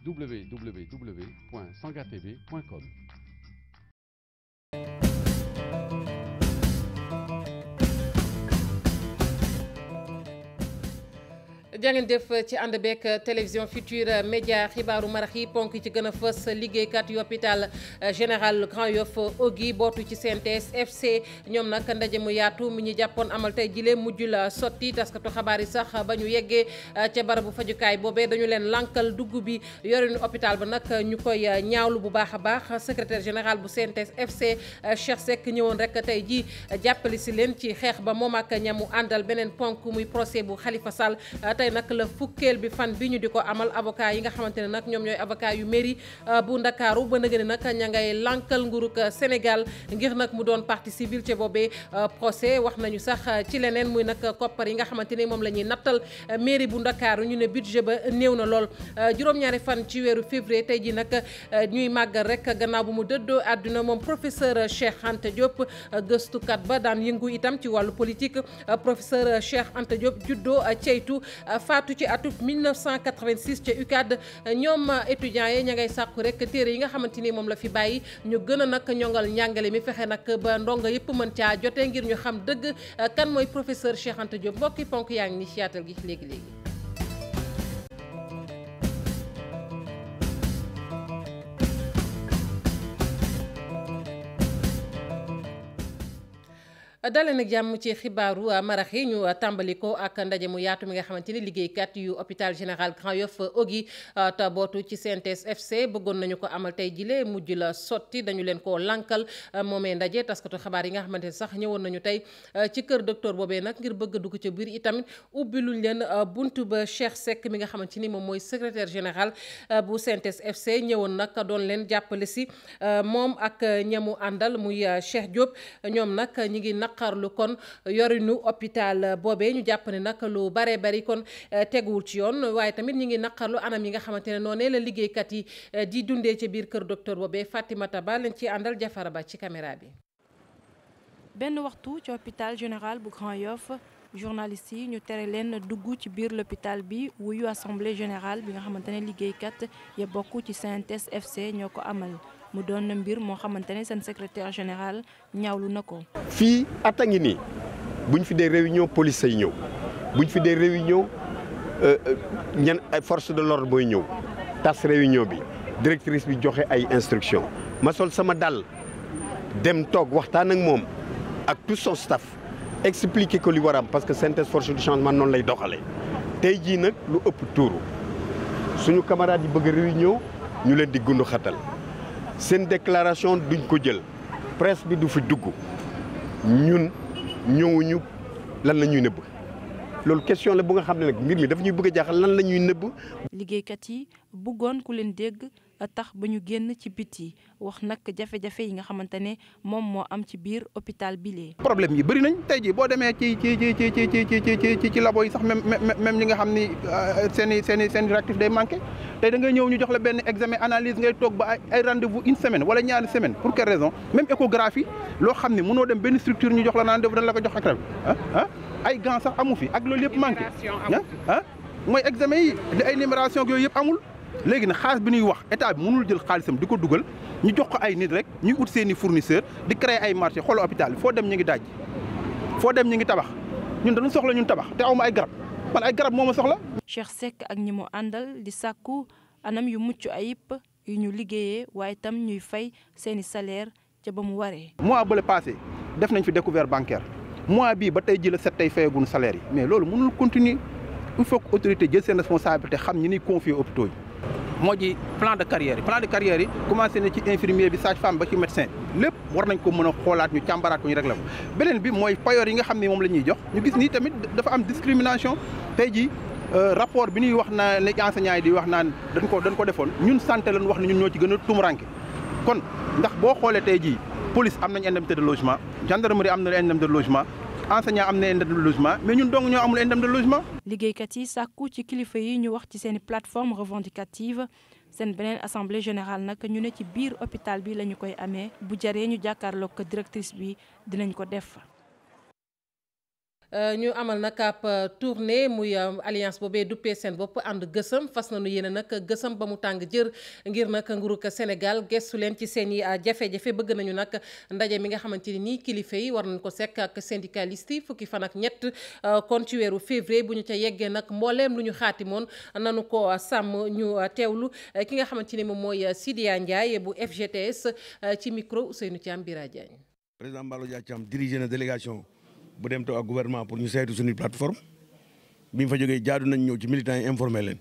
www.sangatv.com. jangeen def ci ànd beeg télévision Futurs Médias xibaaru marax yi ponk ci gën a fës liggéeykat yu hôpital général Grand Yoff Ogi bootu ci CNTS FC ñoom nag ndaje mu yaatu mi ñu jàppoon amal tey jile mujj la sotti taskatu xabaar yi sax ba ñu yeggee ca barabu fajukaay boobee dañu leen lankal dugg bi yorinu hôpital ba nag ñu koy ñaawlu bu baax a baax secrétaire général bu CNTS FC Cheikh Seck ñëwoon rek tey ji jàppale si leen ci xeex ba moom ak ñamu àndal beneen ponk muy procès bu Khalifa Sall tey nag la fukkeel bi fan bi ñu di ko amal avocat yi nga xamante ne nag ñoom ñooy avocat yu mairie bu Ndakaaru ba nëgë ne nag ña ngay lankal nguurug Sénégal ngir nag mu doon partie civile ca boobee procès wax nañu sax ci leneen muy nag koppar yi nga xamante ne moom la ñuy nattal mairie bu Ndakaaru ñu ne budget ba néew na lool juróom-ñaari fan ci weeru février tey ji nag ñuy màggal rek gannaaw bu mu dëddoo àdduna moom professeur Cheikh Anta Diop gëstukat ba daan yëngu itam ci wàllu politique professeur Cheikh Anta Diop juddoo ceytu faatu ci atub 1986 ca UCAD ñoom étudiants yi ña ngay sàkku rek téere yi nga xamante ni moom la fi bàyyi ñu gën a nag ñongal njàngale mi fexe nag ba ndongo yëpp mën caa jotee ngir ñu xam dëgg kan mooy professeur Cheikh Anta Diop mbokki ponk yaa ngi ni ci yaatal gi léegi-léegi. dalee nag jàmm ci xibaaru marax yi ñu tàmbali ko ak ndaje mu yaatu mi nga xamante ni liggéeykat yu hôpital général Grand Yoff Ogi te bootu ci CNTS FC bëggoon nañu ko amal tey jile mujj la sotti dañu leen koo lankal moomee ndaje taskatu xabaar yi nga xamante ne sax ñëwoon nañu tey ci kër docteur boobee nag ngir bëgg a dugg ca biir itamit ubbi luñ leen buntu ba Cheikh Seck mi nga xamante ni moom mooy secrétaire général bu CNTS FC ñëwoon nag doon leen jàppale si moom ak ñamu àndal muy Cheikh Diop ñoom nag ñi ngi naqarlu kon yorinu hôpital boobee ñu jàpp ne nag lu bare bari kon teguwul ci yoon waaye tamit ñi ngi naqarlu anam yi nga xamante ne noonee la liggéeykat yi di dundee ci biir kër docteur boobee Fatimata Ba lañ ci àndal Jafara Ba ci caméra bi. benn waxtu ci hôpital général bu Grand Yoff journaliste yi ñu tere leen dugg ci biir l'hôpital bi wuyu assemblée générale bi nga xamante ne liggéeykat ya bokk ci CNTS FC ñoo ko amal. mu doon mbir moo xamante ne seen secrétaire général ñaawlu na ko. fii at a ngi nii buñ fi dee réunion police ay ñëw buñ fi dee réunion ñan ay force de l'ordre booy ñëw tas réunion bi directrice bi joxe ay instructions ma sol sama dàll dem toog waxtaan ak moom ak tout son staff expliquer ko li war am parce que CNTS force du changement noonu lay doxalee tey jii nag lu ëpp tuuru suñu camarades yi bëgg réunion ñu leen di gundu xatal. seen déclaration duñ ko jël presse bi du fi dugg ñun ñëwuñu lan la ñuy nëbb loolu question la bu nga xam ne nag mbir mi dafa ñuy bëgg a jaaxal lan la ñuy nëbb. liggéeykat yi bëggoon ku leen dégg tax ba ñu génn ci biti wax nag jafe-jafe yi nga xamante ne moom moo am ci biir hôpital bi lee. problème yi bëri nañ tey jii boo demee ci labo yi sax même ñi nga xam ni seen réactif day manqué tey da ngay ñëw ñu jox la benn examen analyse ngay toog ba ay rendez-vous une semaine wala ñaari semaine pour quelle raison même échographie loo xam ne mënoo dem benn structure ñu jox la rendez-vous dañ la ko jox ak ay gants sax amu fi ak loolu yëpp manqué mooy examen yi ay numération yooyu yëpp amul. léegi nag xaalis bi ñuy wax état bi mënul jël xaalisam di ko dugal ñu jox ko ay nit rek ñuy ut seen i fournisseur di créer ay marché xoolal hôpital bi foo dem ñu ngi daj foo dem ñu ngi tabax ñun dañu soxla ñun tabax te awma ay garab man ay garab moo ma soxla. Cheikh Seck ak ñi mu àndal di sàkku anam yu mucc ayib yu ñu liggéeyee waaye tam ñuy fay seeni salaire ca ba mu waree. mois bële passé def nañ fi découvert bancaire mois bii ba tey ji la set tey fayaguñu salaire yi mais loolu mënul continuer il faut que autorité jël seen responsabilité xam ñi ñuy confier hôpitaux yi. moo ji plan de carrière yi commencé na ci infirmier bi sage-femme ba ci médecin lépp war nañ ko mën a xoolaat ñu càmbaraat ko ñu réglé ko beneen bi mooy payoor yi nga xam ne moom la ñuy jox ñu gis nii tamit dafa am discrimination tey jii rapport bi ñuy wax naa les enseignants yi di wax naan dañ ko defoon ñun santé lañ wax ne ñun ñoo ci gën a tumuranke kon ndax boo xoolee tey jii police am nañ indemnité de logement gendarmerie am na indemnité de logement enseignant am na indemnité de logement mais ñun dong ñoo amul indemnité de logement. liggéeykat yi sàkku ci kilifa yi ñu wax ci seen plateforme revendicative seen beneen assemblée générale nag ñu ne ci biir hôpital bi la ñu koy amee bu jaree ñu jàkkaarloog directrice bi dinañ ko def. ñu amal nag ab tournée muy alliance boobee duppee seen bopp ànd gësëm fas nañu yéene nag gësëm ba mu tàng jër ngir nag nguurug Sénégal gestu leen ci seen i jafe-jafe bëgg nañu nag ndaje mi nga xamante ni nii kilifa yi war nañ ko sekk ak syndicaliste yi fukki fan ak ñett kon ci weeru février bu ñu ca yeggee nag mbooleem lu ñu xaatimoon nanu ko sàmm ñu teewlu ki nga xamante ni moom mooy Sidia Ndiaye bu FGTS ci micro Ousseynou Thiam Bira Diagne. Président Mballo Dia Thiam dirigé na délégation bu dem toog ak gouvernement pour ñu saytu suñu plateforme bi ñu fa jógee jaadu nañ ñëw ci militants yi informé leen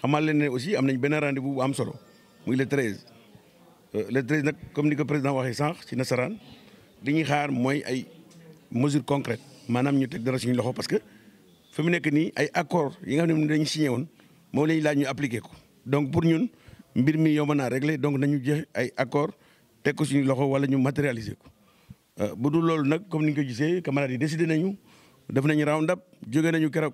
xamal leen ne aussi am nañ benn rendez-vous bu am solo muy le 13 nag comme ni ko président waxee sànq ci nasaraan li ñuy xaar mooy ay mesures concrètes maanaam ñu teg dara suñu loxo parce que fi mu nekk nii ay accords yi nga xam ne dañu signé woon moom la ñu laaj ñu appliqué ko donc pour ñun mbir mi yomb naa réglé donc nañu jeex ay accords teg ko suñu loxo wala ñu matérialiser ko. bu dul loolu nag comme ni ñu ko gisee camarades yi décidé nañu def nañu round up jóge nañu keroog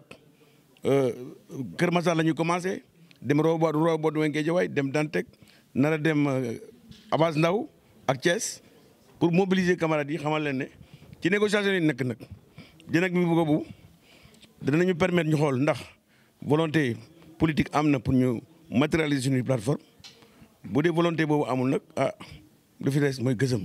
Kër Massar la ñu commencé dem Roobot Guédiawaye dem Dantec nar a dem Abass Ndao ak Thiès pour mobiliser camarades yi xamal leen ne ci négociation yi nekk nag dina bi boobu danañu permettre ñu xool ndax volonté politique am na pour ñu matérialiser suñuy plateforme bu dee volonté boobu amul nag lu fi des mooy gësëm.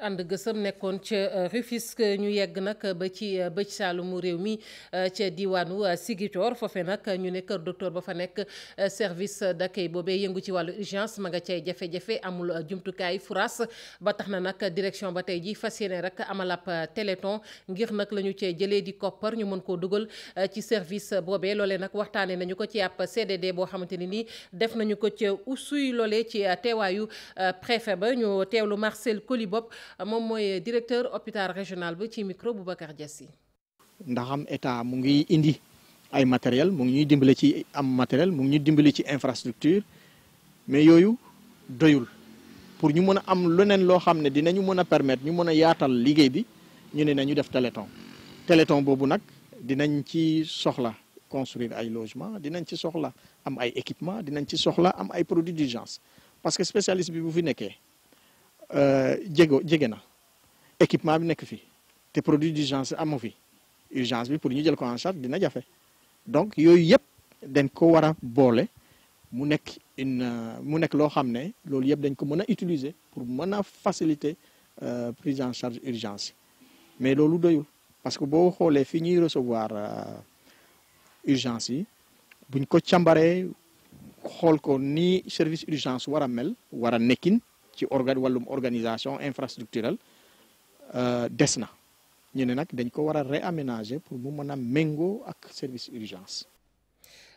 ànd gësëm nekkoon ca Rufisque ñu yegg nag ba ci bëj saalumu réew mi ca diwaanu Ziguinchor foofee nag ñu ne kër docteur ba fa nekk service d'accueil boobee yëngu ci wàllu urgence ma nga cay jafe-jafe amul jumtukaay furaas ba tax na nag direction ba tey ji fas yéene rek amal ab téléthon ngir nag la ñu cee jëlee di koppar ñu mën koo dugal ci service boobee loolee nag waxtaanee nañu ko ci ab CDD boo xamante ni nii def nañu ko ca Oussouye loolee ci teewaayu préfet ba ñu teewlu Marcel Colibop moom mooy directeur hôpital régional bi ci micro Boubacar Diassi. ndaxam état mu ngi indi ay matériel mu ngi ñuy dimbale ci am matériel mu ngi ñuy dimbale ci infrastructure mais yooyu doyul pour ñu mën a am leneen loo xam ne dinañu mën a permettre ñu mën a yaatal liggéey bi ñu ne nañu def téléthon boobu nag dinañ ci soxla construire ay logement dinañ ci soxla am ay équipement dinañ ci soxla am ay produits d'urgence parce que spécialiste bi bu fi nekkee jege na équipement bi nekk fi te produit d'urgence amu fi urgence bi pour ñu jël ko en charge dina jafe donc yooyu yëpp dañ ko war a boole mu nekk loo xam ne loolu yëpp dañ ko mën a utiliser pour mën a faciliter prise en charge urgence mais loolu doyul parce que boo xoolee fi ñuy recevoir urgence yi buñ ko càmbaree xool ko ni service urgence war a mel war a nekkin ci wàllum organisation infrastructurelle des na ñu ne nag dañ ko war a réaménager pour mu mën a méngoo ak service urgence.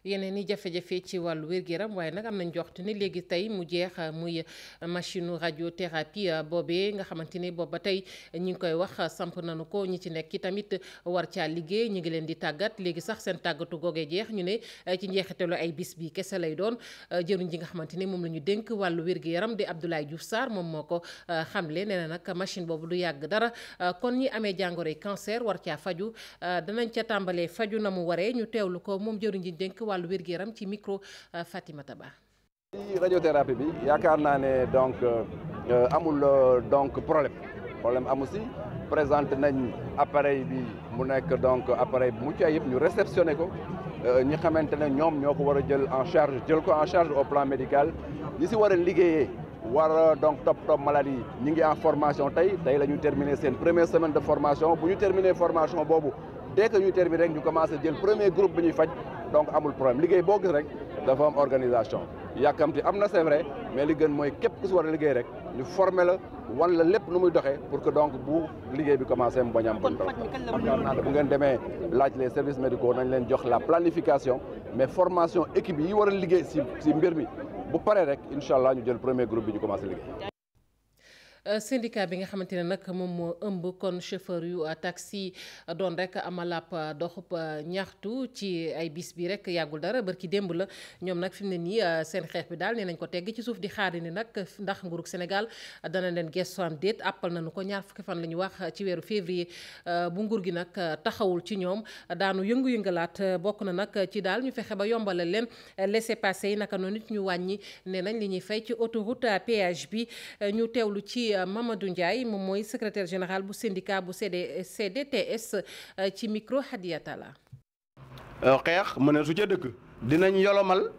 yeneen i jafe-jafe ci wàllu wér-gu-yaram waaye nag am nañ joxtu ni léegi tey mu jeex muy machine radiothérapie boobee nga xamante ni boobu ba tey ñi ngi koy wax samp nañu ko ñi ci nekk tamit war caa liggéey ñi ngi leen di tàggat léegi sax seen tàggatu googee jeex ñu ne ci njeexitalu ay bis bi kese lay doon jëruñ ji nga xamante ni moom la ñu dénk wàllu wér-gu-yaram di Abdoulaye Diouf Sarr moom moo ko xamle nee na nag machine boobu du yàgg dara kon ñi amee jàngoroy cancer war caa faju danañ ca tàmbalee faju na mu waree ñu teewlu ko moom jëruñ ji dénk wàllu wér-gu-yaram ci micro Fatimata Ba. ci radiothérapie bi yaakaar naa ne donc amul donc problème amu si présenté nañ appareil bi mu nekk donc appareil bu mucc ayib ñu réceptionné ko ñi xamante ne ñoom ñoo ko war a jël ko en charge au plan médical ñi si war a liggéeyee war a donc topp maladie ñi ngi en formation tey la ñu terminé seen première semaine de formation bu ñu terminé formation boobu dès que ñu terminé rek ñu commencé jël premier groupe bi ñuy faj donc amul problème liggéey boo gis rek dafa am organisation yàkkamti am na c'est vrai mais li gën mooy képp ku si war a liggéey rek ñu former la wan la lépp nu muy doxee pour que donc bu liggéey bi commencé mu bañ am bon bu ngeen demee laaj les services médicaux nañ leen jox la planification mais formation équipe yi war a liggéey si mbir mi bu paree rek incha allah ñu jël premier groupe bi ñu commencé liggéey. syndicat bi nga xamante ne nag moom moo ëmb kon chauffeur yu taxi doon rek amalap doxub ñaxtu ci ay bis bi rek yàggul dara barki démb la ñoom nag fi mu ne nii seen xeex bi daal nee nañ ko tegg ci suuf di xaari ni nag ndax nguurug Sénégal dana leen gestu am déet àppal nañu ko ñaar fukki fan la ñu wax ci weeru février bu nguur gi nag taxawul ci ñoom daanu yëngu-yëngalaat bokk na nag ci daal ñu fexe ba yombalal leen laissez-passer yi naka noonu nit ñu wàññi nee nañ li ñuy fay ci autoroute péage bi ñu teewlu ci Mamadou Ndiaye moom mooy secrétaire général bu syndicat bu CDTS ci micro Hadiyatala. xeex mën na su ca dëkk dinañ yolomal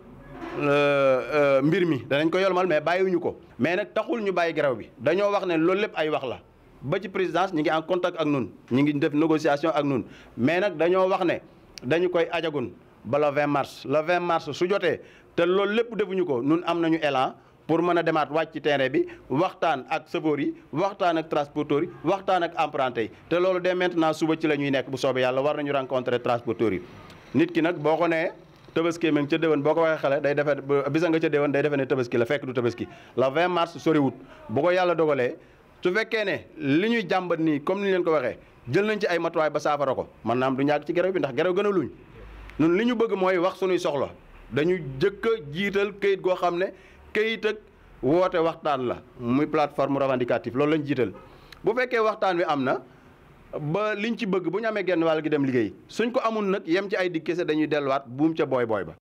mbir mi danañ ko yolomal mais bàyyiwuñu ko mais nag taxul ñu bàyyi grève bi dañoo wax ne loolu lépp ay wax la ba ci présidence ñi ngi en contact ak nun ñi ngi def négociation ak nun mais nag dañoo wax ne dañu koy ajagun ba le 20 mars le 20 mars su jotee te loolu lépp defuñu ko nun am nañu élan pour mën a demaat wàcc ci terrain bi waxtaan ak chauffeurs yi waxtaan ak transporteurs yi waxtaan ak empruntés yi te loolu dès maintenant suba ci la ñuy nekk bu soobee yàlla war nañu rencontrer transporteurs yi nit ki nag boo ko nee tabaski mi ngi ca déwén boo ko waxee xale day defee bisa nga ca déwén day defee ne tabaski la fekk du tabaski le 20 mars soriwut bu ko yàlla dogalee su fekkee ne li ñuy jàmbat nii comme ni leen ko waxee jël nañ ci ay matuwaay ba saafara ko man naam du ñàkk ci grève bi ndax grève gën a luñ ñun li ñu bëgg mooy wax suñuy soxla dañu jëkk a jiital këyit goo xam ne këyit ak woote waxtaan la muy plateforme revendicative loolu lañ jiital bu fekkee waxtaan wi am na ba liñ ci bëgg bu ñu amee genn wàll gi dem liggéey suñ ko amul nag yem ci ay dig kese dañuy delluwaat buum ca booy ba.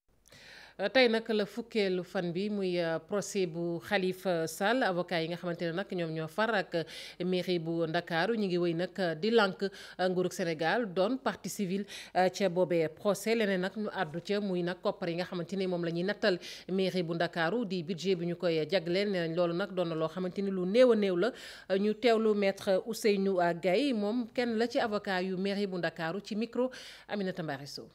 tey nag la fukkeelu fan bi muy procès bu Khalifa Sall avocat yi nga xamante ne nag ñoom ñoo far ak mairie bu Ndakaaru ñu ngi wéy nag di lànk nguurug Sénégal doon partie civile ca boobee procès leneen nag ñu àddu ca muy nag koppar yi nga xamante ni moom la ñuy nattal mairie bu Ndakaaru di budget bi ñu koy jagleel nee nañ loolu nag doon na loo xamante ni lu néew a néew la ñu teewlu maître Ousseynou Gaye moom kenn la ci avocat yu mairie bu Ndakaaru ci micro Aminata Mbaye Sow.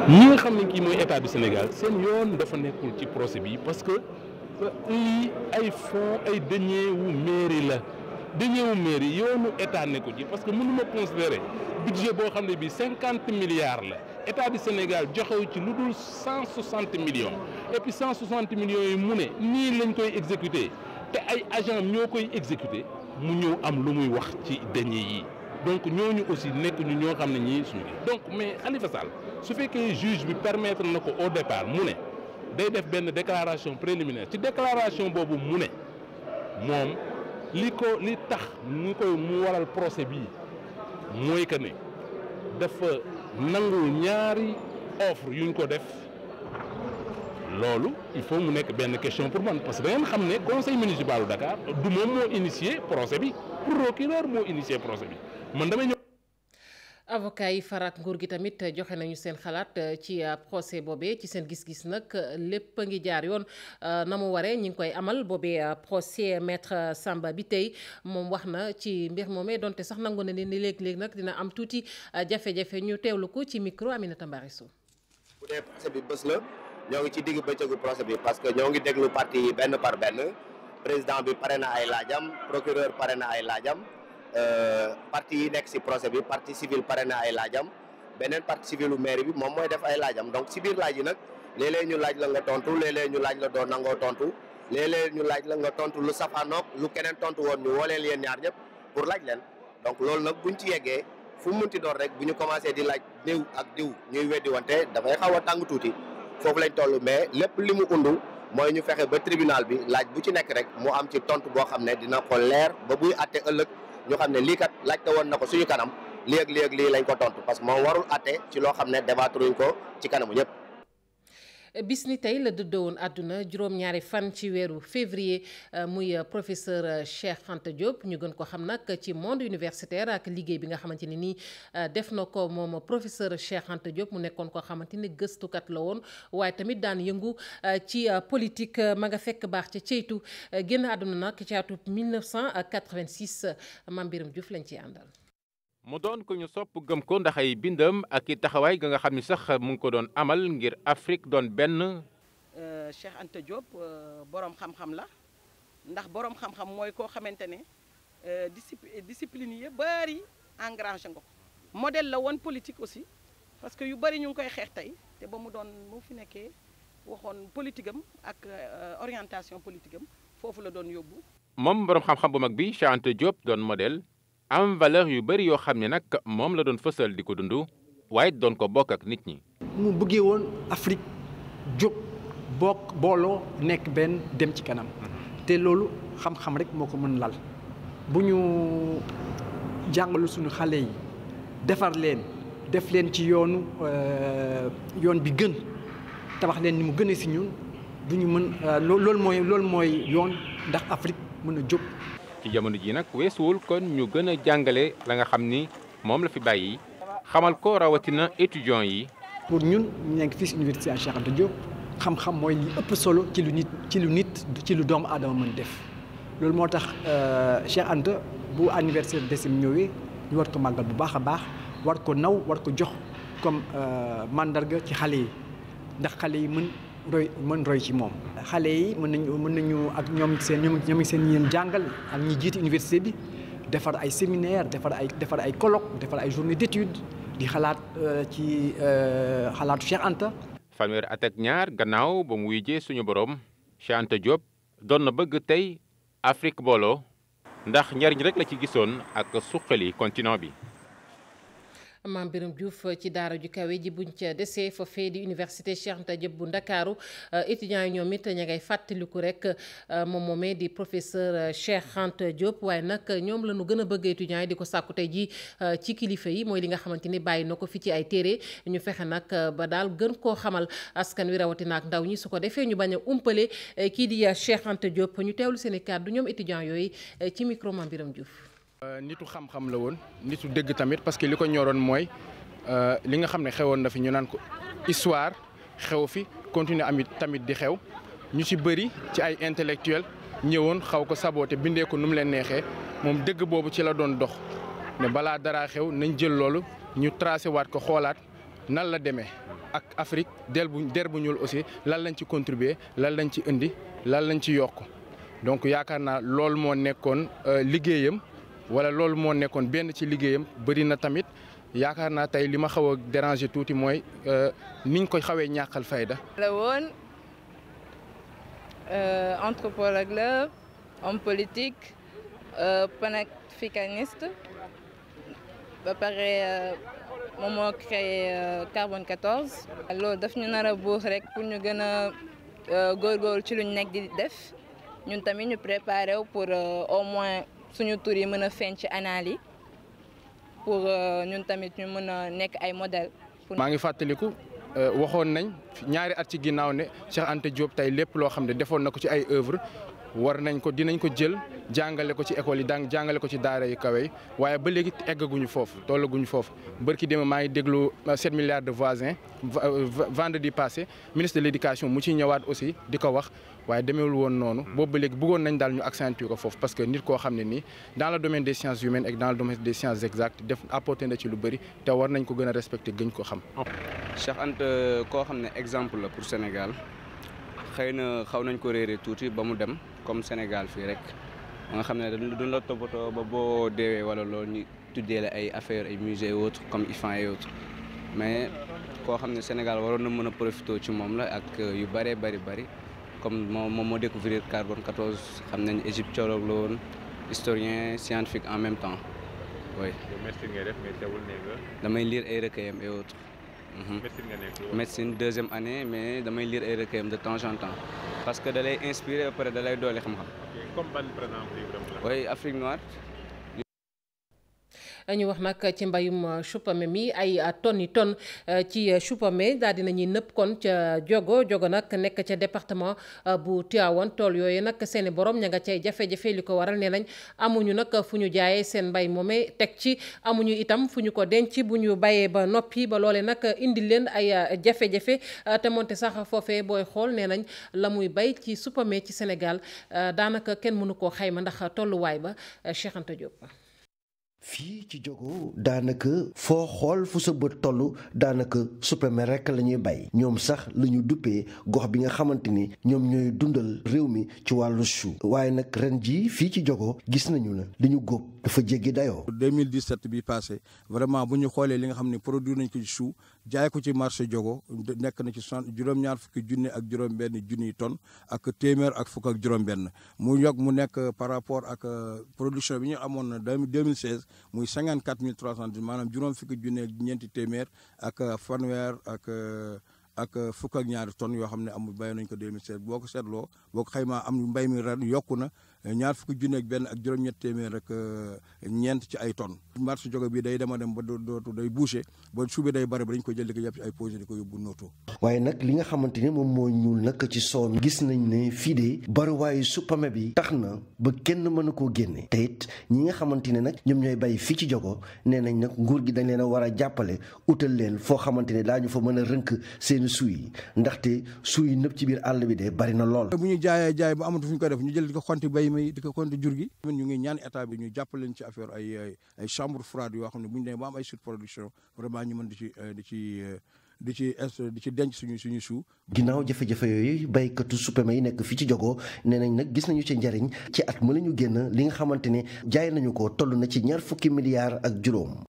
ñi nga xam ne kii mooy état du Sénégal seen yoon dafa nekkul ci procès bi parce que lii ay fonds ay deniers wu mairie la deniers wu mairie yoonu état nekku ci parce que mënu ma considérer budget boo xam ne bii 50 milliards la état du Sénégal joxewu ci lu dul 160 millions et puis 160 millions yi mu ne nii lañ koy exécuter te ay agents ñoo koy exécuter mu ñëw am lu muy wax ci deniers yi. donc ñooñu aussi nekk ñu ñoo xam ne ñii suñu donc mais Khalifa Sall su fekkee juge bi permettre na ko au départ mu ne day def benn déclaration préliminaire ci déclaration boobu mu ne moom li tax mu waral procès bii mooy que ne dafa nangul ñaari offre yuñ ko def loolu il faut mu nekk benn question pour man parce que da ngeen xam ne conseil municipal de Dakar du moom moo initié procès bi procureur moo initié procès bi man damay ñëw. avocat yi farak nguur gi tamit joxe nañu seen xalaat ci procès boobee ci seen gis-gis nag lépp a ngi jaar yoon na mu waree ñi ngi koy amal boobee procès maître Samba bi tey moom wax na ci mbir moomee donte sax nangu na ni léeg-léeg nag dina am tuuti jafe-jafe ñu teewlu ko ci micro Aminata Mbariso. bu dee procès bi bés la ñoo ngi ci digg bëccëgu procès bi parce que ñoo ngi déglu parti yi benn par benn président bi pare na ay laajam procureur pare na ay laajam. parti yi nekk ci procès bi partie civile pare na ay laajam beneen partie civile u mairie bi moom mooy def ay laajam donc ci biir laaj yi nag léeg-léeg ñu laaj la nga tontu léeg-léeg ñu laaj la doo nangoo tontu léeg-léeg ñu laaj la nga tontu lu safaanoog lu keneen tontu woon ñu woo leen yéen ñaar ñëpp pour laaj leen donc loolu nag buñ ci yeggee fu mu munti doon rek bu ñu commencé di laaj diw ak diw ñuy weddi wante dafay xaw a tàng tuuti foofu lañ toll mais lépp li mu undu mooy ñu fexe ba tribunal bi laaj bu ci nekk rek mu am ci tontu boo xam ne dina ko leer ba buy àtte ëllëg ñu xam ne lii kat laajte woon na ko suñu kanam lii ak lii lañ ko tontu parce que moom warul àtte ci loo xam ne débattre wuñ ko ci kanamu ñëpp. bis ni tey la dëddoo woon àdduna juróom-ñaari fan ci weeru février muy professeur Cheikh Anta Diop ñu gën ko xam nag ci monde universitaire ak liggéey bi nga xamante ni nii def na ko moom professeur Cheikh Anta Diop mu nekkoon koo xamante ni gëstukat la woon waaye tamit daan yëngu ci politique ma nga fekk baax ca ceytu génn àdduna nag ci atum 1986 Mame Birame Diouf lañ ciy àndal. mu doon ko ñu sopp gëm ko ndax ay bindam ak i taxawaay ga nga xam ni sax mu ngi ko doon amal ngir Afrique doon benn. Cheikh Anta Diop borom xam-xam la ndax borom xam-xam mooy koo xamante ne discipline yi bari engrangé nga ko. modèle la woon politique aussi parce que yu bari ñu ngi koy xeex tey te ba mu fi nekkee waxoon politique am ak orientation politique am foofu la doon yóbbu. moom borom xam-xam bu mag bi Cheikh Anta Diop doon modèle. am valeur yu bari yoo xam ne nag moom la doon fësal di ko dund waaye doon ko bokk ak nit ñi. mu bëggee woon Afrique jóg bokk booloo nekk benn dem ci kanam te loolu xam-xam rek moo ko mën lal bu ñu jàngalu suñu xale yi defar leen def leen ci yoon bi gën tabax leen ni mu gënee si ñun du ñu mën loolu mooy yoon ndax Afrique mën a jóg. ci jamono ji nag weesuwul kon ñu gën a jàngale la nga xam ni moom la fi bàyyi xamal ko rawatina étudiants yi. pour ñun ñu nekk fii si université Cheikh Anta Diop xam-xam mooy li ëpp solo ci lu doomu aadama mën def loolu moo tax Cheikh Anta bu anniversaire décime ñëwee ñu war ko màggal bu baax a baax war ko naw war ko jox comme mandarga ci xale yi ndax xale yi mën roy ci moom. xale yi mën nañu ak ñoom seen ñeen jàngal ak ñi jiite université bi defar ay séminaire defar ay colloque defar ay journée d'étude di xalaat ci xalaatu Cheikh Anta. fanweeri at ak ñaar gannaaw ba mu wuyjee suñu borom Cheikh Anta Diop doon na bëgg tey Afrique booloo ndax njariñ rek la ci gisoon ak suqali continent bi. Mame Birame Diouf ci daara ju kawe ji buñ ca desee fa fee di université Cheikh Anta Diop bu Ndakaaru étudiants yi ñoom it ña ngay fàttaliku rek moom moomee di professeur Cheikh Anta Diop waaye nag ñoom la ñu gën a bëgg étudiants yi di ko sàkku tey ji ci kilifa yi mooy li nga xamante ni bàyyi na ko fi ci ay téere ñu fexe nag ba daal gën koo xamal askan wi rawatina ak ndaw ñi su ko defee ñu bañ a umpale kii di Cheikh Anta Diop ñu teewlu seen i kàddu ñoom étudiants yooyu ci micro Mame Birame Diouf. nitu xam-xam la woon nitu dëgg tamit parce que li ko ñoroon mooy li nga xam ne xewoon na fi ñu naan ko histoire xew fi continuer amit tamit di xew ñu ci bëri ci ay intellectuel ñëwoon xaw ko saboté bindee ko nu mu leen neexee moom dëgg boobu ci la doon dox ne balaa dara xew nañ jël loolu ñu tracé waat ko xoolaat nan la demee ak Afrique der bu ñuul aussi lan lañ ci contribuer lan lañ ci indi lan lañ ci yokk donc yaakaar naa loolu moo nekkoon liggéeyam. wala loolu moo nekkoon benn ci liggéeyam bëri na tamit yaakaar naa tey li ma xaw a déranger tuuti mooy niñ ko xawee ñàkkal fayda. la woon anthropologue la homme politique panafricaniste ba pare moom moo créé carbone 14. loolu daf ñu nar a buux rek pour ñu gën a góorgóorlu ci luñ nekk di def ñun tamit ñu préparé wu pour au moins. suñu tur yi mën a feeñ ci anal yi pour ñun tamit ñu mën a nekk ay modèle. maa ngi fàttaliku waxoon nañ ñaari at ci ginnaaw ne Cheikh Anta Diop tey lépp loo xam ne defoon na ko ci ay œuvre dinañ ko jël jàngale ko ci école yi jàngale ko ci daara yu kawe yi waaye ba léegi eggaguñu foofu tollaguñu foofu bërki démb maa ngi déglu 7 milliards de voisins vendredi passé ministre de l'éducation mu ci ñëwaat aussi di ko wax waaye demeewul woon noonu boobu ba léegi bëggoon nañ daal ñu accentuer ko foofu parce que nit koo xam ne nii dans le domaine des sciences humaines et dans le domaine des sciences exactes def apporté na ci lu bëri te war nañ ko gën a respecter gën ko xam. Cheikh Anta koo xam ne exemple la pour Sénégal xëy na xaw nañ ko réeré tuuti ba mu dem comme Sénégal fii rek nga xam ne duñ la toppatoo ba boo deewee wala loolu ñu tuddee la ay affaires ay musées et autres comme IFAN et autres mais koo xam ne Sénégal waroon na mën a profité ci moom la ak yu bëree bëri comme moom moo découvrir carbone 14 xam nañ égyptologue la woon historien scientifique en même temps oui. médecine ngay def mais teewul ne nga. damay lire ay recueils et autres. médecine nga nekk. médecine 2e année mais damay lire ay recueils de temps en temps parce que da lay inspiré ba pare da lay doole xam-xam. comme ban par exemple livre. oui Afrique noire. ñu wax nag ci mbayum choupame mi ay tonnes yi tonnes ci choupame daal dinañuy nëpp kon ca jogo nag nekk ca département bu Tivaouane tool yooyu nag seeni borom ña nga cay jafe-jafe li ko waral nee nañ amuñu nag fu ñu jaayee seen mbay moomee teg ci amuñu itam fu ñu ko denc bu ñu bayee ba noppi ba loole nag indi leen ay jafe-jafe te moonte sax foofee booy xool nee nañ la muy bay ci choupame ci Sénégal daanaka kenn mënu koo xayma ndax tolluwaay ba Cheikh Anta Diop. fii ci Diogo daanaka foo xool fu sa bët toll daanaka supame rekk la ñuy bay ñoom sax la ñu duppee gox bi nga xamante ni ñoom ñooy dundal réew mi ci wàllu chou waaye nag ren jii fii ci Diogo gis nañu ne li ñu góob dafa jéggi dayoo. 2017 bi passé vraiment bu ñu xoolee li nga xam ne produit nañ ko ci chou jaay ko ci marché Diogo nekk na ci juróom-ñaar fukki junni ak juróom-benn junniy tonnes ak téeméer ak fukk ak juróom-benn mu yokk mu nekk par rapport ak production bi ñu amoon na 2016. muy 54 300 maanaam juróom fukki junne ñeenti téeméer ak fanweer ak ak fukk ak ñaari tonnes yoo xam ne amul béy nañ ko 2016 boo ko seetloo boo ko xaymaa am mbéy mi ren yokku na ñaar fukki junne ak benn ak juróom-ñett téeméer rek ñeent ci ay tonnes. marché Diogo bi day dem ba dootu day bouché ba subi day bari ba dañ ko jël di ko yëpp ci ay posé di ko yóbbu nooto. waaye nag li nga xamante ne moom moo ñuul nag ci soow mi gis nañ ne fii de bariwaayu suppame bi tax na ba kenn mënu koo génne te it ñi nga xamante ne nag ñoom ñooy bay fii ci Diogo nee nañ nag nguur gi dañ leen a war a jàppale utal leen foo xamante ne daañu fa mën a rënk seen suuy yi ndaxte suuy nëpp ci biir àll bi de bari na lool. bu ñu jaay ba amatu fu ñu ko def ñu jël di ko xonti bay mi di ko xonti jur gi. ñu ngi ñaan état bi ñu jàppale leen ci affaire ay chambre froide yoo xam ne bu ñu demee ba am ay surproduction vraiment ñu mën di ci denc suñu suu. ginnaaw jafe-jafe yooyu baykatu suppame yi nekk fii ci Diogo nee nañ nag gis nañu ci njariñ ci at mu la ñu génn li nga xamante ne jaay nañu ko toll na ci 20 milliards ak juróom.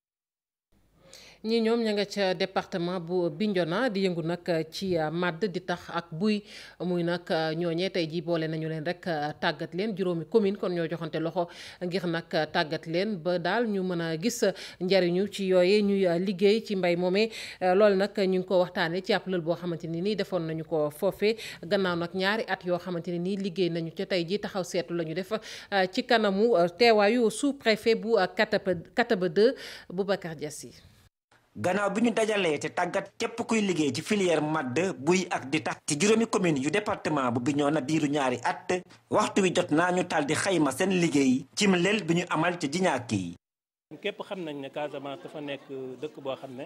ñi ñoom ña nga ca département bu Bignona di yëngu nag ci màdd di tax ak buy muy nag ñooñee tey jii boole nañu leen rek tàggat leen juróomi commune kon ñoo joxante loxo ngir nag tàggat leen ba daal ñu mën a gis njariñu ci yooye ñuy liggéey ci mbay moomee loolu nag ñu ngi ko waxtaanee ci ab lël boo xamante ne nii defoon nañu ko foofee gannaaw nag ñaari at yoo xamante ne nii liggéey nañu ca tey jii taxaw seetu la ñu def ci kanamu teewaayu sous-préfet bu Kataba 2 Boubacar Diassi. gannaaw bi ñu dajalee te tàggat képp kuy liggéey ci filière madd buy ak di tax ci juróomi commune yu département bu Bignona diiru ñaari at waxtu wi jot naa ñu tal di xayma seen liggéey cim lël bi ñu amal ci Djignaki yi. képp xam nañ ne Casamance dafa nekk dëkk boo xam ne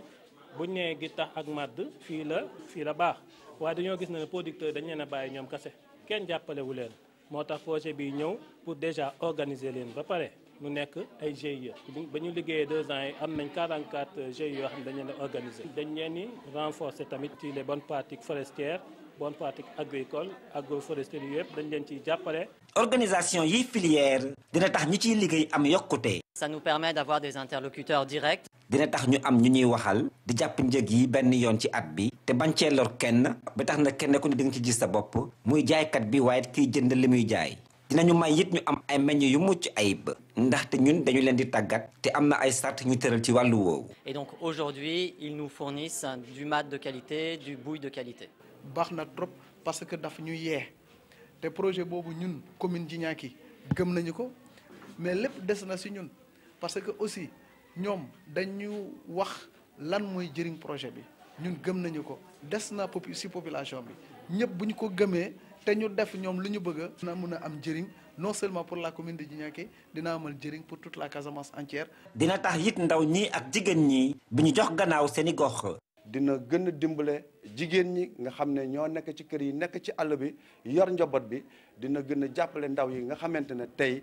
buñ nee gi tax ak madd fii la baax waaye dañoo gis ne producteur dañ leen a bàyyi ñoom kese kenn jàppalewu leen moo tax projet bi ñëw pour déjà organiser leen ba pare. mu nekk ay GIE ba ñu liggéeyee 2 ans yi am nañ 44 GIE yoo xam ne dañ leen a organiser dañ leen ni renforcer tamit ci les bonnes pratiques forestières bonnes pratiques agricoles agroforesteries yëpp dañ leen ciy jàppale. organisation yi filière dina tax ñi ciy liggéey am yokkute. Ça nous permet d'avoir des interlocuteurs directs. dina tax ñu am ñu ñuy waxal di jàpp njëg yi benn yoon ci at bi te bañ cee lor kenn ba tax na kenn ku ne di nga ci gis sa bopp muy jaaykat bi waaye kiy jënd li muy jaay. dinañu may it ñu am ay meññ yu mucc ayib ndaxte ñun dañu leen di tàggat te am na ay sart ñu tëral ci wàllu woowu. Et donc aujourd'hui ils nous fournissent du madd de qualité du buy de qualité. baax na trop parce que daf ñu yee te projet boobu ñun commune Djignaki gëm nañu ko mais lépp des na si ñun parce que aussi ñoom dañu wax lan mooy jëriñ projet bi ñun gëm nañu ko des na si population bi ñëpp bu ñu ko gëmee. te ñu def ñoom lu ñu bëgg dina mën a am njëriñ non seulement pour la commune de Djignaki dina amal njëriñ pour toute la Casamance entière. dina tax it ndaw ñi ak jigéen ñi bi ñu jox gannaaw seeni gox. dina gën a dimbale jigéen ñi nga xam ne ñoo nekk ci kër yi nekk ci àll bi yor njaboot bi dina gën a jàppale ndaw yi nga xamante ne tey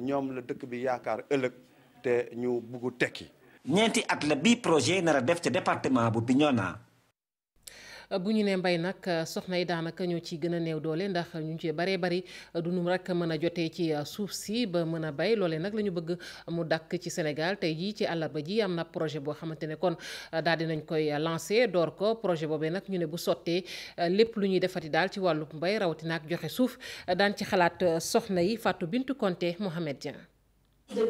ñoom la dëkk bi yaakaar ëllëg te ñu buggu tekki. ñeenti at la bii projet nar a def ca département bu Bignona. bu ñu nee mbay nag soxna yi daanaka ñoo ci gën a néew doole ndax ñu ci baree bari du ñu rek mën a jotee ci suuf si ba mën a bay loolee nag la ñu bëgg mu dakk ci Sénégal tey jii ci àllarba ji am na projet boo xamante ne kon daal dinañ koy lancé door ko projet boobee nag ñu ne bu sottee lépp lu ñuy defati daal ci wàllu mbay rawatina ak joxe suuf daan ci xalaat soxna yi Fatou Bintou Konté Mohamed Dieng. De 10%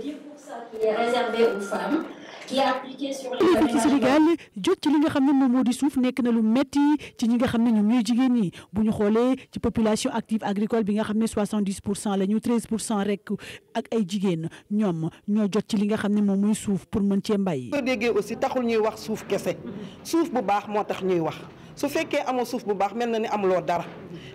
qui est réservé aux femmes. qui est appliqué sur les ci Sénégal jot ci li nga xam ne moom moo di suuf nekk na lu metti ci ñi nga xam ne ñoom ñooy jigéen ñi bu ñu xoolee ci population active agricole bi nga xam ne 70% la ñu 13% rek ak ay jigéen ñoom ñoo jot ci li nga xam ne moom mooy suuf pour mën cee mbay. soo déggee aussi taxul ñuy wax suuf kese suuf bu baax moo tax ñuy wax su fekkee amoo suuf bu baax mel na ni amuloo dara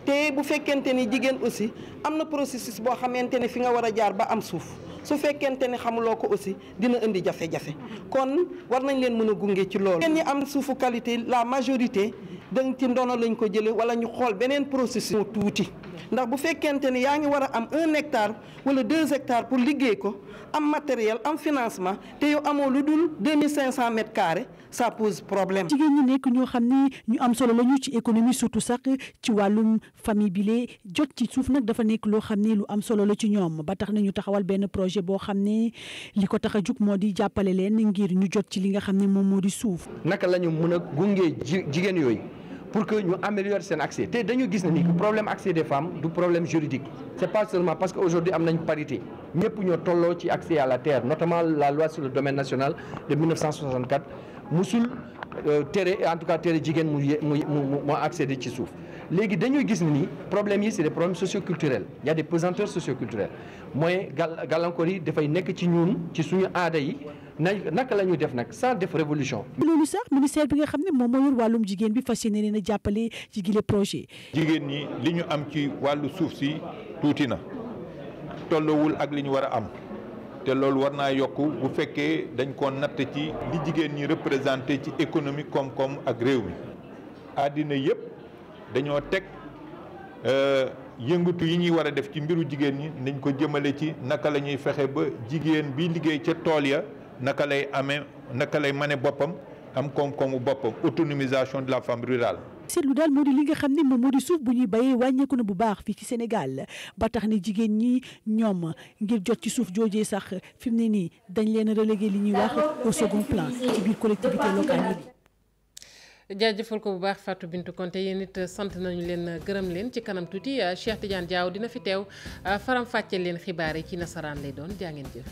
te bu fekkente ni jigéen aussi am na processus boo xamante ne fi nga war a jaar ba am suuf. su fekkente ne xamuloo ko aussi dina indi jafe-jafe kon war nañ leen mën a gunge ci loolu. ñi am suufu qualité la majorité dañ ci ndono lañ ko jëlee wala ñu xool beneen processus mu tuuti ndax bu fekkente ne yaa ngi war a am 1 hectare wala 2 hectares pour liggéey ko am matériel am financement te yow amoo lu dul 2500 mètres carrés ça pose problème. jigéen ñi nekk ñoo xam ne ñu am solo lañu ci économie surtout sax ci wàllum famille bi lee jot ci suuf nag dafa nekk loo xam ne lu am solo la ci ñoom ba tax na ñu taxawal benn projet boo xam ne li ko tax a jug moo di jàppale leen ngir ñu jot ci li nga xam ne moom moo di suuf. naka la ñu mën a gunge jigéen yooyu pour que ñu améliorer seen accès te dañu gis ne ni problème accès des femmes du problème juridique c'est pas seulement parce que aujourd'hui am nañ parité ñëpp ñoo tolloo ci accès à la terre notamment la loi sur le domaine national de 1964 musul tere en tout cas tere jigéen mu accéder ci suuf léegi dañuy gis ni problème yi c'est des problèmes socioculturels il y a des pesanteurs socioculturels mooy gàllankoor yi dafay nekk ci ñun ci suñu aada yi naka la ñuy def nag sans def révolution. loolu sax ministère bi nga xam ne moom moo yor wàllum jigéen bi fas yéene leen a jàppale ci gile projet. jigéen ñi li ñu am ci wàllu suuf si tuuti na tolloowul ak li ñu war a am te loolu war naa yokk bu fekkee dañ ko natt ci li jigéen ñi représenté ci économie koom-koom ak réew mi àddina yëpp dañoo teg yëngatu yi ñuy war a def ci mbiru jigéen ñi nañ ko jëmale ci naka la ñuy fexe ba jigéen bi liggéey ca tool ya naka lay amee naka lay mane boppam am koom-koomu boppam autonomisation de la femme rurale. seetlu daal moo di li nga xam ne moom moo di suuf bu ñuy bayee wàññeeku na bu baax fii ci Sénégal ba tax ne jigéen ñi ñoom ngir jot ci suuf joojee sax fi mu ne nii dañ leen relégué li ñuy wax au second plan ci biir collectivité locale yi. jaajëfal ko bu baax Fatou Bintou Konté yéen it sant nañu leen gërëm leen ci kanam tuuti Cheikh Tidiane Diaw dina fi teew faram fàcceel leen xibaar yi ci nasaraan lay doon jaa ngeen jëf.